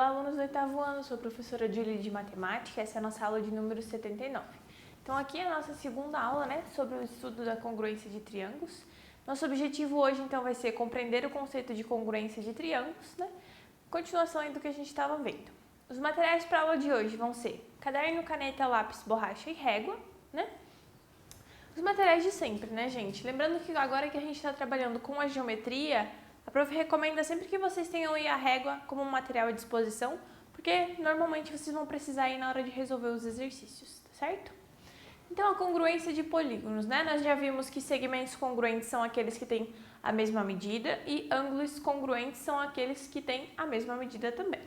Olá, alunos do 8º ano, sou a professora Julie de Matemática, essa é a nossa aula de número 79. Então aqui é a nossa segunda aula, sobre o estudo da congruência de triângulos. Nosso objetivo hoje, então, vai ser compreender o conceito de congruência de triângulos, Continuação aí do que a gente estava vendo. Os materiais para a aula de hoje vão ser caderno, caneta, lápis, borracha e régua, Os materiais de sempre, gente? Lembrando que agora que a gente está trabalhando com a geometria, a prof recomenda sempre que vocês tenham aí a régua como um material à disposição, porque normalmente vocês vão precisar aí na hora de resolver os exercícios, tá certo? Então, a congruência de polígonos, Nós já vimos que segmentos congruentes são aqueles que têm a mesma medida e ângulos congruentes são aqueles que têm a mesma medida também.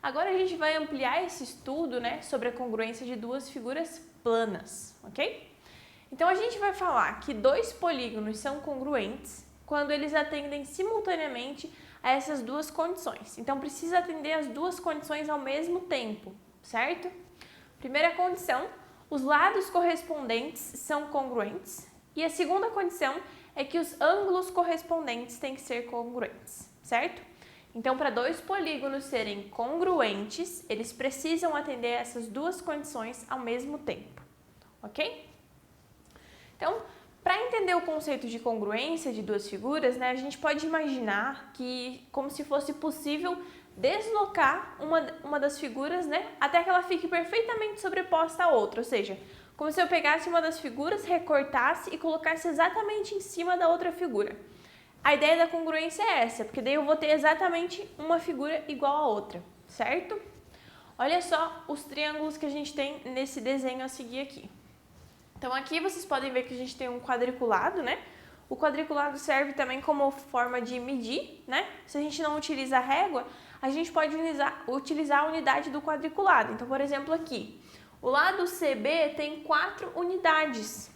Agora a gente vai ampliar esse estudo, sobre a congruência de duas figuras planas, ok? Então, a gente vai falar que dois polígonos são congruentes quando eles atendem simultaneamente a essas duas condições. Então, precisa atender as duas condições ao mesmo tempo, certo? Primeira condição, os lados correspondentes são congruentes. E a segunda condição é que os ângulos correspondentes têm que ser congruentes, certo? Então, para dois polígonos serem congruentes, eles precisam atender essas duas condições ao mesmo tempo, ok? Então, para entender o conceito de congruência de duas figuras, a gente pode imaginar que como se fosse possível deslocar uma das figuras, até que ela fique perfeitamente sobreposta à outra, ou seja, como se eu pegasse uma das figuras, recortasse e colocasse exatamente em cima da outra figura. A ideia da congruência é essa, porque daí eu vou ter exatamente uma figura igual à outra, certo? Olha só os triângulos que a gente tem nesse desenho a seguir aqui. Então, aqui vocês podem ver que a gente tem um quadriculado, O quadriculado serve também como forma de medir, Se a gente não utiliza a régua, a gente pode utilizar a unidade do quadriculado. Então, por exemplo, aqui, o lado CB tem 4 unidades,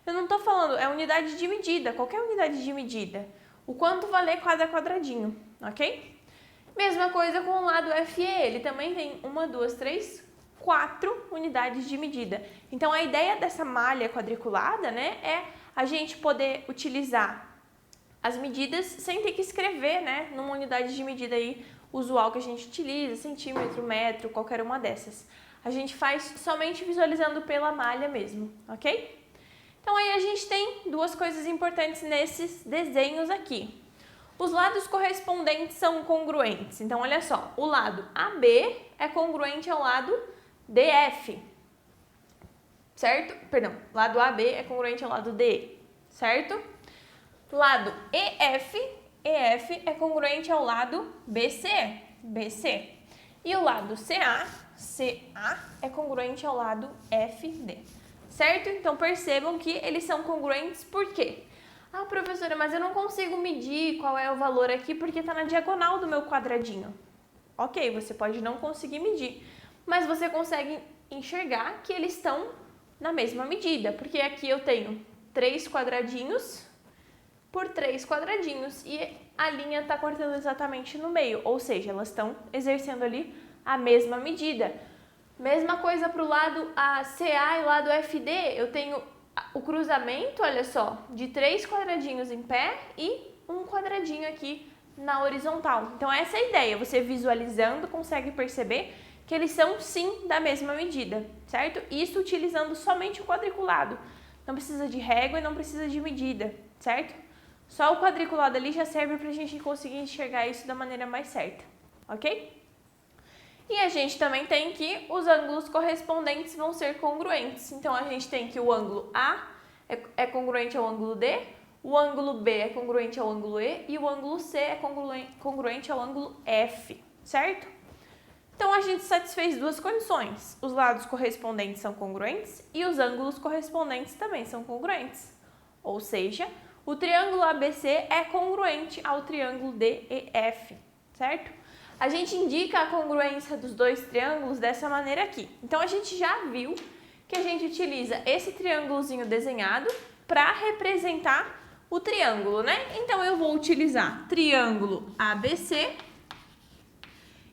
Eu não estou falando, é unidade de medida, qualquer unidade de medida. O quanto valer cada quadradinho, ok? Mesma coisa com o lado FE, ele também tem 1, 2, 3, 4 unidades de medida. Então, a ideia dessa malha quadriculada, é a gente poder utilizar as medidas sem ter que escrever, numa unidade de medida aí usual que a gente utiliza, centímetro, metro, qualquer uma dessas. A gente faz somente visualizando pela malha mesmo, ok? Então, aí a gente tem duas coisas importantes nesses desenhos aqui. Os lados correspondentes são congruentes. Então, olha só, o lado AB é congruente ao lado DF, certo? Perdão, lado AB é congruente ao lado DE, certo? Lado EF é congruente ao lado BC. E o lado CA é congruente ao lado FD, certo? Então, percebam que eles são congruentes por quê? Ah, professora, mas eu não consigo medir qual é o valor aqui porque está na diagonal do meu quadradinho. Ok, você pode não conseguir medir, mas você consegue enxergar que eles estão na mesma medida, porque aqui eu tenho 3 quadradinhos por 3 quadradinhos e a linha está cortando exatamente no meio, ou seja, elas estão exercendo ali a mesma medida. Mesma coisa para o lado CA e o lado FD, eu tenho o cruzamento, olha só, de 3 quadradinhos em pé e um quadradinho aqui na horizontal. Então, essa é a ideia, você visualizando consegue perceber que eles são sim da mesma medida, certo? Isso utilizando somente o quadriculado. Não precisa de régua e não precisa de medida, certo? Só o quadriculado ali já serve para a gente conseguir enxergar isso da maneira mais certa, ok? E a gente também tem que os ângulos correspondentes vão ser congruentes. Então, a gente tem que o ângulo A é congruente ao ângulo D, o ângulo B é congruente ao ângulo E e o ângulo C é congruente ao ângulo F, certo? Então, a gente satisfez duas condições. Os lados correspondentes são congruentes e os ângulos correspondentes também são congruentes. Ou seja, o triângulo ABC é congruente ao triângulo DEF, certo? A gente indica a congruência dos dois triângulos dessa maneira aqui. Então, a gente já viu que a gente utiliza esse triângulozinho desenhado para representar o triângulo, Então, eu vou utilizar triângulo ABC.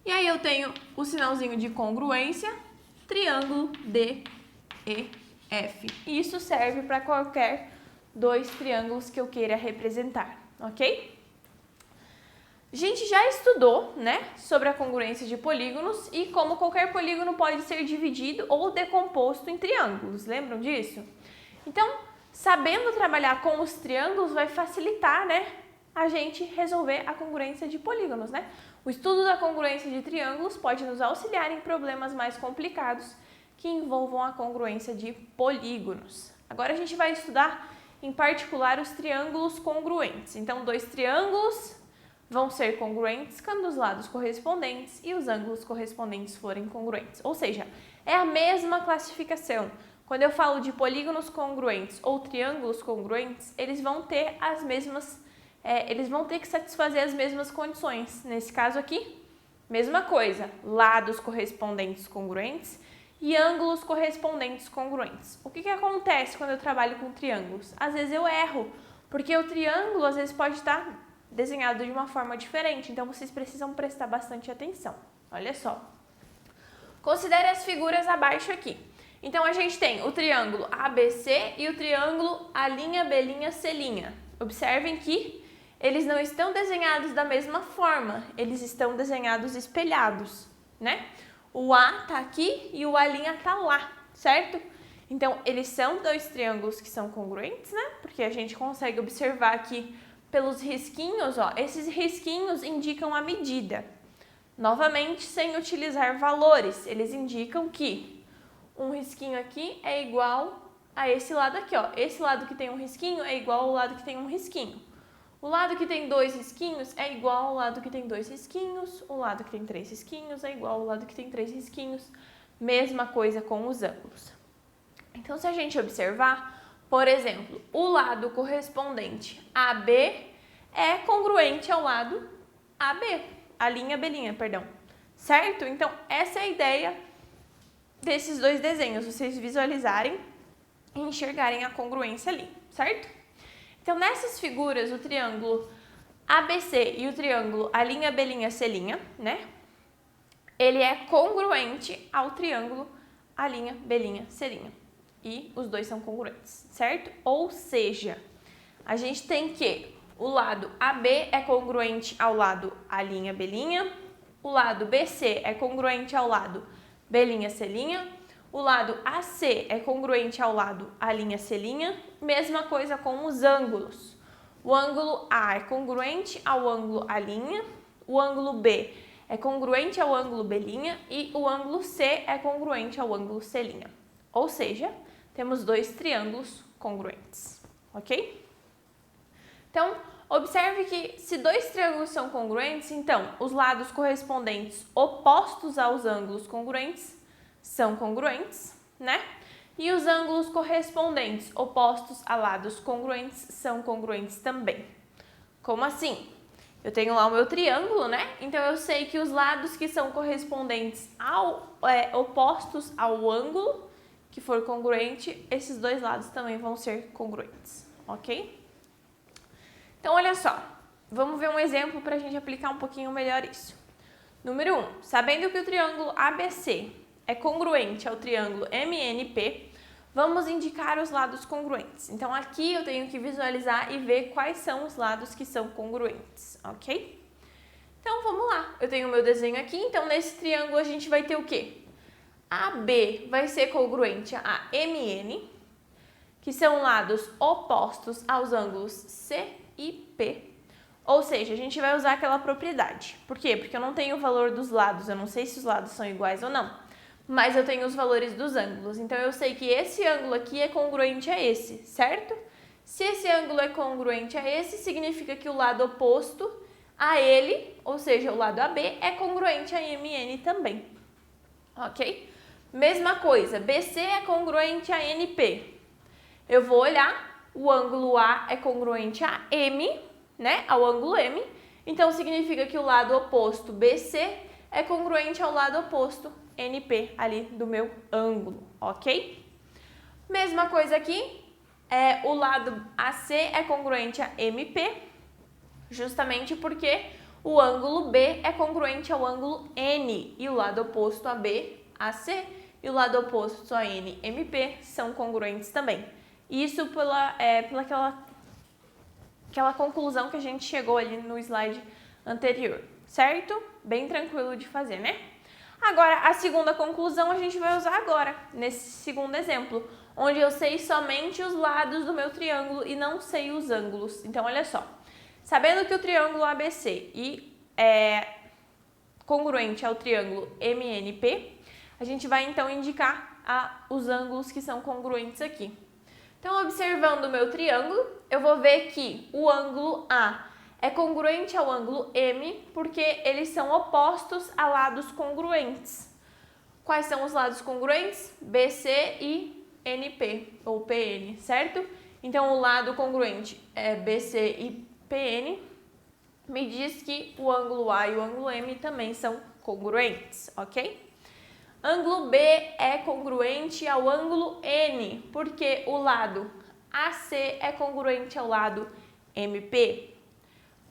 E aí eu tenho o sinalzinho de congruência, triângulo DEF. Isso serve para qualquer dois triângulos que eu queira representar, ok? A gente já estudou, né, sobre a congruência de polígonos e como qualquer polígono pode ser dividido ou decomposto em triângulos. Lembram disso? Então, sabendo trabalhar com os triângulos vai facilitar, né, a gente resolver a congruência de polígonos, né? O estudo da congruência de triângulos pode nos auxiliar em problemas mais complicados que envolvam a congruência de polígonos. Agora a gente vai estudar, em particular, os triângulos congruentes. Então, dois triângulos vão ser congruentes quando os lados correspondentes e os ângulos correspondentes forem congruentes. Ou seja, é a mesma classificação. Quando eu falo de polígonos congruentes ou triângulos congruentes, eles vão ter as mesmas, eles vão ter que satisfazer as mesmas condições. Nesse caso aqui, mesma coisa, lados correspondentes congruentes e ângulos correspondentes congruentes. O que acontece quando eu trabalho com triângulos? Às vezes eu erro, porque o triângulo às vezes pode estar desenhado de uma forma diferente, então vocês precisam prestar bastante atenção. Olha só. Considere as figuras abaixo aqui. Então a gente tem o triângulo ABC e o triângulo A'B', C'. Observem que eles não estão desenhados da mesma forma, eles estão desenhados espelhados, né? O A tá aqui e o A' tá lá, certo? Então, eles são dois triângulos que são congruentes, né? Porque a gente consegue observar aqui pelos risquinhos, ó, esses risquinhos indicam a medida. Novamente, sem utilizar valores, eles indicam que um risquinho aqui é igual a esse lado aqui, ó. Esse lado que tem um risquinho é igual ao lado que tem um risquinho. O lado que tem dois risquinhos é igual ao lado que tem dois risquinhos. O lado que tem três risquinhos é igual ao lado que tem três risquinhos. Mesma coisa com os ângulos. Então, se a gente observar, por exemplo, o lado correspondente AB é congruente ao lado AB, A'B', perdão. Certo? Então, essa é a ideia desses dois desenhos, vocês visualizarem e enxergarem a congruência ali, certo? Então, nessas figuras, o triângulo ABC e o triângulo A'B', C', né? Ele é congruente ao triângulo A'B', C'. E os dois são congruentes, certo? Ou seja, a gente tem que o lado AB é congruente ao lado A'B', o lado BC é congruente ao lado B', C', o lado AC é congruente ao lado A'C', mesma coisa com os ângulos. O ângulo A é congruente ao ângulo A', o ângulo B é congruente ao ângulo B' e o ângulo C é congruente ao ângulo C'. Ou seja, temos dois triângulos congruentes, ok? Então, observe que se dois triângulos são congruentes, então os lados correspondentes opostos aos ângulos congruentes são congruentes, né? E os ângulos correspondentes opostos a lados congruentes são congruentes também. Como assim? Eu tenho lá o meu triângulo, né? Então, eu sei que os lados que são correspondentes opostos ao ângulo que for congruente, esses dois lados também vão ser congruentes, ok? Então, olha só. Vamos ver um exemplo para a gente aplicar um pouquinho melhor isso. Número 1. Sabendo que o triângulo ABC é congruente ao triângulo MNP, vamos indicar os lados congruentes. Então, aqui eu tenho que visualizar e ver quais são os lados que são congruentes, ok? Então, vamos lá. Eu tenho o meu desenho aqui, então nesse triângulo a gente vai ter o quê? AB vai ser congruente a MN, que são lados opostos aos ângulos C e P. Ou seja, a gente vai usar aquela propriedade. Por quê? Porque eu não tenho o valor dos lados, eu não sei se os lados são iguais ou não. Mas eu tenho os valores dos ângulos. Então, eu sei que esse ângulo aqui é congruente a esse, certo? Se esse ângulo é congruente a esse, significa que o lado oposto a ele, ou seja, o lado AB, é congruente a MN também. Ok? Mesma coisa, BC é congruente a NP. Eu vou olhar, o ângulo A é congruente a M, né? Ao ângulo M. Então, significa que o lado oposto BC é congruente ao lado oposto NP ali do meu ângulo, ok? Mesma coisa aqui, o lado AC é congruente a MP, justamente porque o ângulo B é congruente ao ângulo N e o lado oposto a B, AC, e o lado oposto a N, MP, são congruentes também. Isso pela aquela conclusão que a gente chegou ali no slide anterior, certo? Bem tranquilo de fazer, né? Agora, a segunda conclusão a gente vai usar agora, nesse segundo exemplo, onde eu sei somente os lados do meu triângulo e não sei os ângulos. Então, olha só, sabendo que o triângulo ABC é congruente ao triângulo MNP, a gente vai então indicar os ângulos que são congruentes aqui. Então, observando o meu triângulo, eu vou ver que o ângulo A é congruente ao ângulo M, porque eles são opostos a lados congruentes. Quais são os lados congruentes? BC e NP, ou PN, certo? Então, o lado congruente é BC e PN, me diz que o ângulo A e o ângulo M também são congruentes, ok? Ângulo B é congruente ao ângulo N, porque o lado AC é congruente ao lado MP.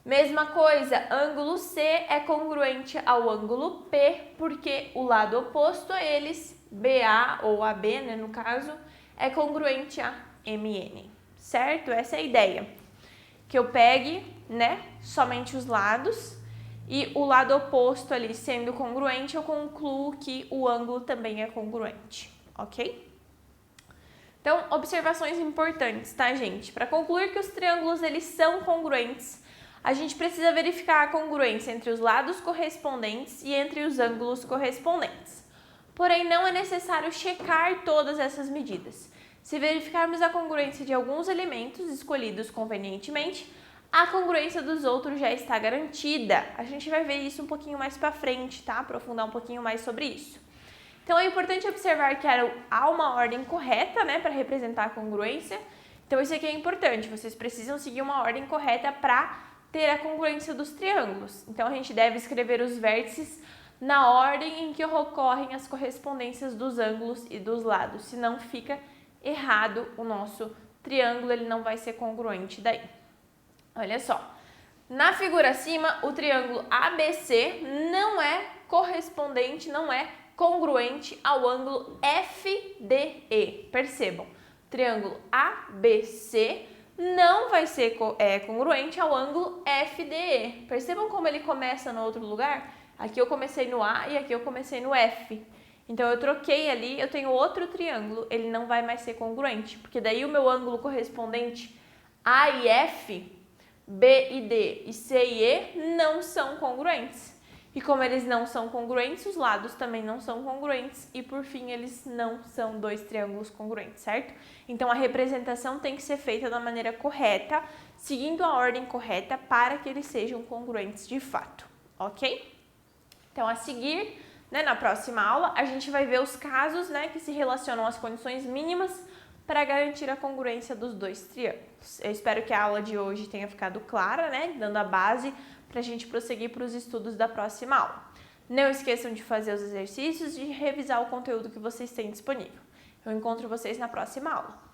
Mesma coisa, ângulo C é congruente ao ângulo P, porque o lado oposto a eles, BA ou AB, né, no caso, é congruente a MN, certo? Essa é a ideia. Que eu pegue, né, somente os lados e o lado oposto ali sendo congruente, eu concluo que o ângulo também é congruente, ok? Então, observações importantes, tá, gente? Para concluir que os triângulos eles são congruentes, a gente precisa verificar a congruência entre os lados correspondentes e entre os ângulos correspondentes. Porém, não é necessário checar todas essas medidas. Se verificarmos a congruência de alguns elementos escolhidos convenientemente, a congruência dos outros já está garantida. A gente vai ver isso um pouquinho mais para frente, tá? Aprofundar um pouquinho mais sobre isso. Então, é importante observar que há uma ordem correta, né, para representar a congruência. Então, isso aqui é importante. Vocês precisam seguir uma ordem correta para ter a congruência dos triângulos. Então, a gente deve escrever os vértices na ordem em que ocorrem as correspondências dos ângulos e dos lados. Senão, fica errado o nosso triângulo, ele não vai ser congruente daí. Olha só, na figura acima, o triângulo ABC não é correspondente, não é congruente ao ângulo FDE. Percebam, o triângulo ABC não vai ser congruente ao ângulo FDE. Percebam como ele começa no outro lugar? Aqui eu comecei no A e aqui eu comecei no F. Então, eu troquei ali, eu tenho outro triângulo, ele não vai mais ser congruente, porque daí o meu ângulo correspondente A e F, B e D e C e E não são congruentes. E como eles não são congruentes, os lados também não são congruentes e, por fim, eles não são dois triângulos congruentes, certo? Então, a representação tem que ser feita da maneira correta, seguindo a ordem correta para que eles sejam congruentes de fato, ok? Então, a seguir, né, na próxima aula, a gente vai ver os casos, né, que se relacionam às condições mínimas para garantir a congruência dos dois triângulos. Eu espero que a aula de hoje tenha ficado clara, né, dando a base para a gente prosseguir para os estudos da próxima aula. Não esqueçam de fazer os exercícios e de revisar o conteúdo que vocês têm disponível. Eu encontro vocês na próxima aula.